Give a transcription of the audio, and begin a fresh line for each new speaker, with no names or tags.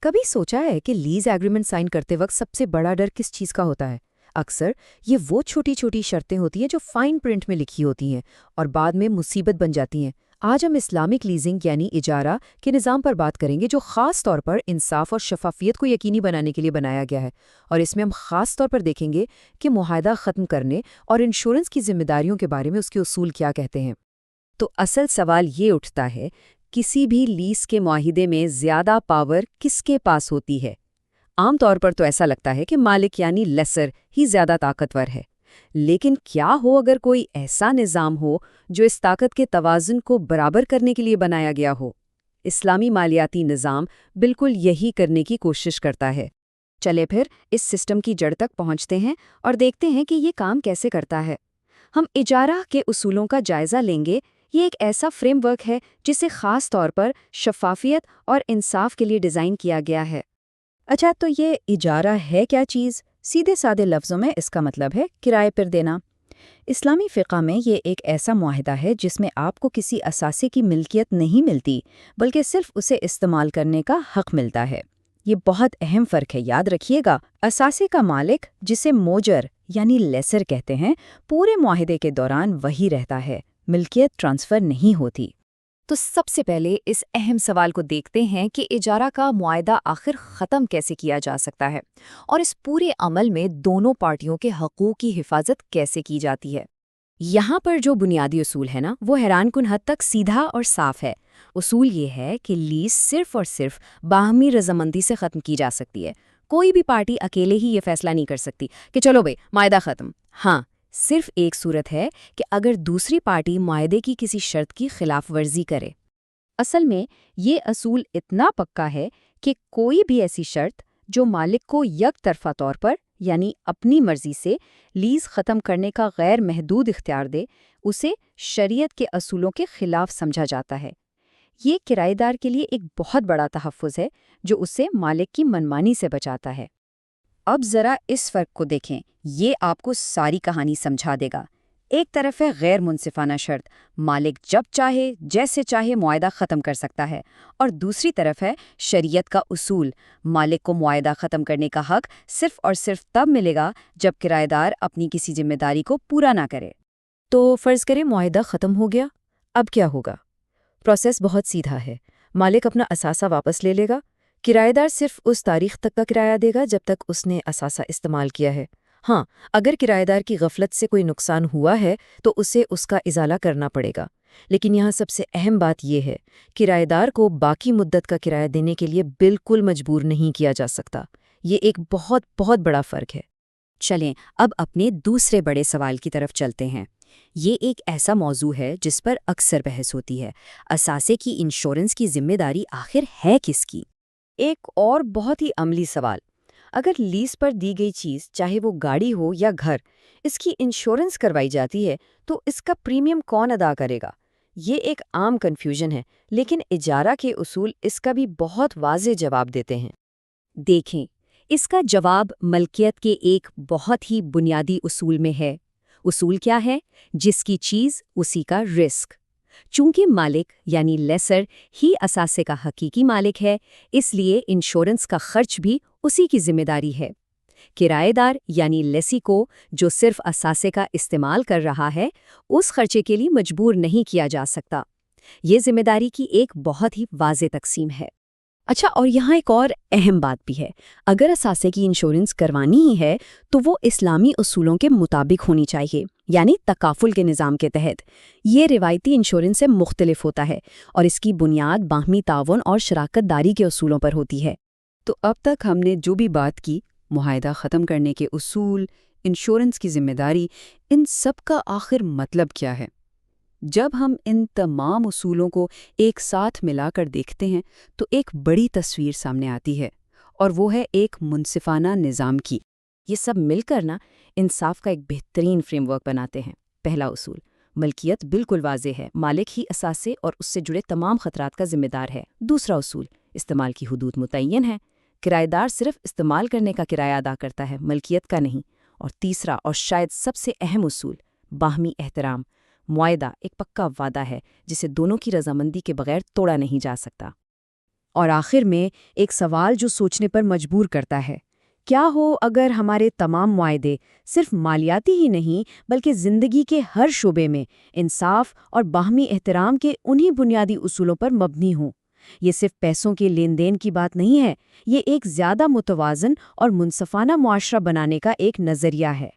کبھی سوچا ہے کہ لیز ایگریمنٹ سائن کرتے وقت سب سے بڑا ڈر کس چیز کا ہوتا ہے؟ اکثر یہ وہ چھوٹی چھوٹی شرطیں ہوتی ہیں جو فائن پرنٹ میں لکھی ہوتی ہیں اور بعد میں مصیبت بن جاتی ہیں۔ آج ہم اسلامک لیزنگ یعنی اجارہ کے نظام پر بات کریں گے، جو خاص طور پر انصاف اور شفافیت کو یقینی بنانے کے لیے بنایا گیا ہے، اور اس میں ہم خاص طور پر دیکھیں گے کہ معاہدہ ختم کرنے اور انشورنس کی ذمہ داریوں کے بارے میں اس کے اصول کیا کہتے ہیں۔ تو اصل سوال یہ اٹھتا ہے، کسی بھی لیز کے معاہدے میں زیادہ پاور کس کے پاس ہوتی ہے؟ عام طور پر تو ایسا لگتا ہے کہ مالک یعنی لیسر ہی زیادہ طاقتور ہے، لیکن کیا ہو اگر کوئی ایسا نظام ہو جو اس طاقت کے توازن کو برابر کرنے کے لیے بنایا گیا ہو؟ اسلامی مالیاتی نظام بالکل یہی کرنے کی کوشش کرتا ہے۔ چلے پھر اس سسٹم کی جڑ تک پہنچتے ہیں اور دیکھتے ہیں کہ یہ کام کیسے کرتا ہے۔ ہم اجارہ کے اصولوں کا جائزہ لیں گے۔ یہ ایک ایسا فریم ورک ہے جسے خاص طور پر شفافیت اور انصاف کے لیے ڈیزائن کیا گیا ہے۔ اچھا، تو یہ اجارہ ہے کیا چیز؟ سیدھے سادے لفظوں میں اس کا مطلب ہے کرائے پر دینا۔ اسلامی فقہ میں یہ ایک ایسا معاہدہ ہے جس میں آپ کو کسی اثاثے کی ملکیت نہیں ملتی، بلکہ صرف اسے استعمال کرنے کا حق ملتا ہے۔ یہ بہت اہم فرق ہے، یاد رکھیے گا۔ اثاثے کا مالک، جسے موجر یعنی لیسر کہتے ہیں، پورے معاہدے کے دوران وہی رہتا ہے، ملکیت ٹرانسفر نہیں ہوتی۔ تو سب سے پہلے اس اہم سوال کو دیکھتے ہیں کہ اجارہ کا معاہدہ آخر ختم کیسے کیا جا سکتا ہے، اور اس پورے عمل میں دونوں پارٹیوں کے حقوق کی حفاظت کیسے کی جاتی ہے۔ یہاں پر جو بنیادی اصول ہے نا، وہ حیران کن حد تک سیدھا اور صاف ہے۔ اصول یہ ہے کہ لیز صرف اور صرف باہمی رضامندی سے ختم کی جا سکتی ہے۔ کوئی بھی پارٹی اکیلے ہی یہ فیصلہ نہیں کر سکتی کہ چلو بھئی معاہدہ ختم۔ ہاں، صرف ایک صورت ہے کہ اگر دوسری پارٹی معاہدے کی کسی شرط کی خلاف ورزی کرے۔ اصل میں یہ اصول اتنا پکا ہے کہ کوئی بھی ایسی شرط جو مالک کو یک طرفہ طور پر یعنی اپنی مرضی سے لیز ختم کرنے کا غیر محدود اختیار دے، اسے شریعت کے اصولوں کے خلاف سمجھا جاتا ہے۔ یہ کرایہ دار کے لیے ایک بہت بڑا تحفظ ہے جو اسے مالک کی منمانی سے بچاتا ہے۔ اب ذرا اس فرق کو دیکھیں، یہ آپ کو ساری کہانی سمجھا دے گا۔ ایک طرف ہے غیر منصفانہ شرط، مالک جب چاہے جیسے چاہے معاہدہ ختم کر سکتا ہے، اور دوسری طرف ہے شریعت کا اصول، مالک کو معاہدہ ختم کرنے کا حق صرف اور صرف تب ملے گا جب کرایہ دار اپنی کسی ذمہ داری کو پورا نہ کرے۔ تو فرض کریں معاہدہ ختم ہو گیا، اب کیا ہوگا؟ پروسیس بہت سیدھا ہے۔ مالک اپنا اثاثہ واپس لے لے گا، کرایہ دار صرف اس تاریخ تک کا کرایہ دے گا جب تک اس نے اثاثہ استعمال کیا ہے۔ ہاں، اگر کرایہ دار کی غفلت سے کوئی نقصان ہوا ہے تو اسے اس کا ازالہ کرنا پڑے گا، لیکن یہاں سب سے اہم بات یہ ہے، کرایہ دار کو باقی مدت کا کرایہ دینے کے لیے بالکل مجبور نہیں کیا جا سکتا۔ یہ ایک بہت بہت بڑا فرق ہے۔ چلیں اب اپنے دوسرے بڑے سوال کی طرف چلتے ہیں۔ یہ ایک ایسا موضوع ہے جس پر اکثر بحث ہوتی ہے، اثاثے کی انشورنس کی ذمہ داری آخر ہے کس کی؟ ایک اور بہت ہی عملی سوال، اگر لیز پر دی گئی چیز چاہے وہ گاڑی ہو یا گھر، اس کی انشورنس کروائی جاتی ہے تو اس کا پریمیم کون ادا کرے گا؟ یہ ایک عام کنفیوژن ہے، لیکن اجارہ کے اصول اس کا بھی بہت واضح جواب دیتے ہیں۔ دیکھیں، اس کا جواب ملکیت کے ایک بہت ہی بنیادی اصول میں ہے۔ اصول کیا ہے؟ جس کی چیز اسی کا رسک۔ چونکہ مالک یعنی لیسر ہی اثاثے کا حقیقی مالک ہے، اس لیے انشورنس کا خرچ بھی اسی کی ذمہ داری ہے۔ کرایہ دار یعنی لیسی کو، جو صرف اثاثے کا استعمال کر رہا ہے، اس خرچے کے لیے مجبور نہیں کیا جا سکتا۔ یہ ذمہ داری کی ایک بہت ہی واضح تقسیم ہے۔ اچھا، اور یہاں ایک اور اہم بات بھی ہے، اگر اثاثے کی انشورنس کروانی ہی ہے تو وہ اسلامی اصولوں کے مطابق ہونی چاہیے، یعنی تکافل کے نظام کے تحت۔ یہ روایتی انشورنس سے مختلف ہوتا ہے اور اس کی بنیاد باہمی تعاون اور شراکت داری کے اصولوں پر ہوتی ہے۔ تو اب تک ہم نے جو بھی بات کی، معاہدہ ختم کرنے کے اصول، انشورنس کی ذمہ داری، ان سب کا آخر مطلب کیا ہے؟ جب ہم ان تمام اصولوں کو ایک ساتھ ملا کر دیکھتے ہیں تو ایک بڑی تصویر سامنے آتی ہے، اور وہ ہے ایک منصفانہ نظام کی۔ یہ سب مل کر انصاف کا ایک بہترین فریم ورک بناتے ہیں۔ پہلا اصول، ملکیت بالکل واضح ہے، مالک ہی اثاثے اور اس سے جڑے تمام خطرات کا ذمہ دار ہے۔ دوسرا اصول، استعمال کی حدود متعین ہے، کرایہ دار صرف استعمال کرنے کا کرایہ ادا کرتا ہے، ملکیت کا نہیں۔ اور تیسرا اور شاید سب سے اہم اصول، باہمی احترام۔ معاہدہ ایک پکا وعدہ ہے جسے دونوں کی رضامندی کے بغیر توڑا نہیں جا سکتا۔ اور آخر میں ایک سوال جو سوچنے پر مجبور کرتا ہے، کیا ہو اگر ہمارے تمام معاہدے صرف مالیاتی ہی نہیں بلکہ زندگی کے ہر شعبے میں انصاف اور باہمی احترام کے انہی بنیادی اصولوں پر مبنی ہوں؟ یہ صرف پیسوں کے لین دین کی بات نہیں ہے، یہ ایک زیادہ متوازن اور منصفانہ معاشرہ بنانے کا ایک نظریہ ہے۔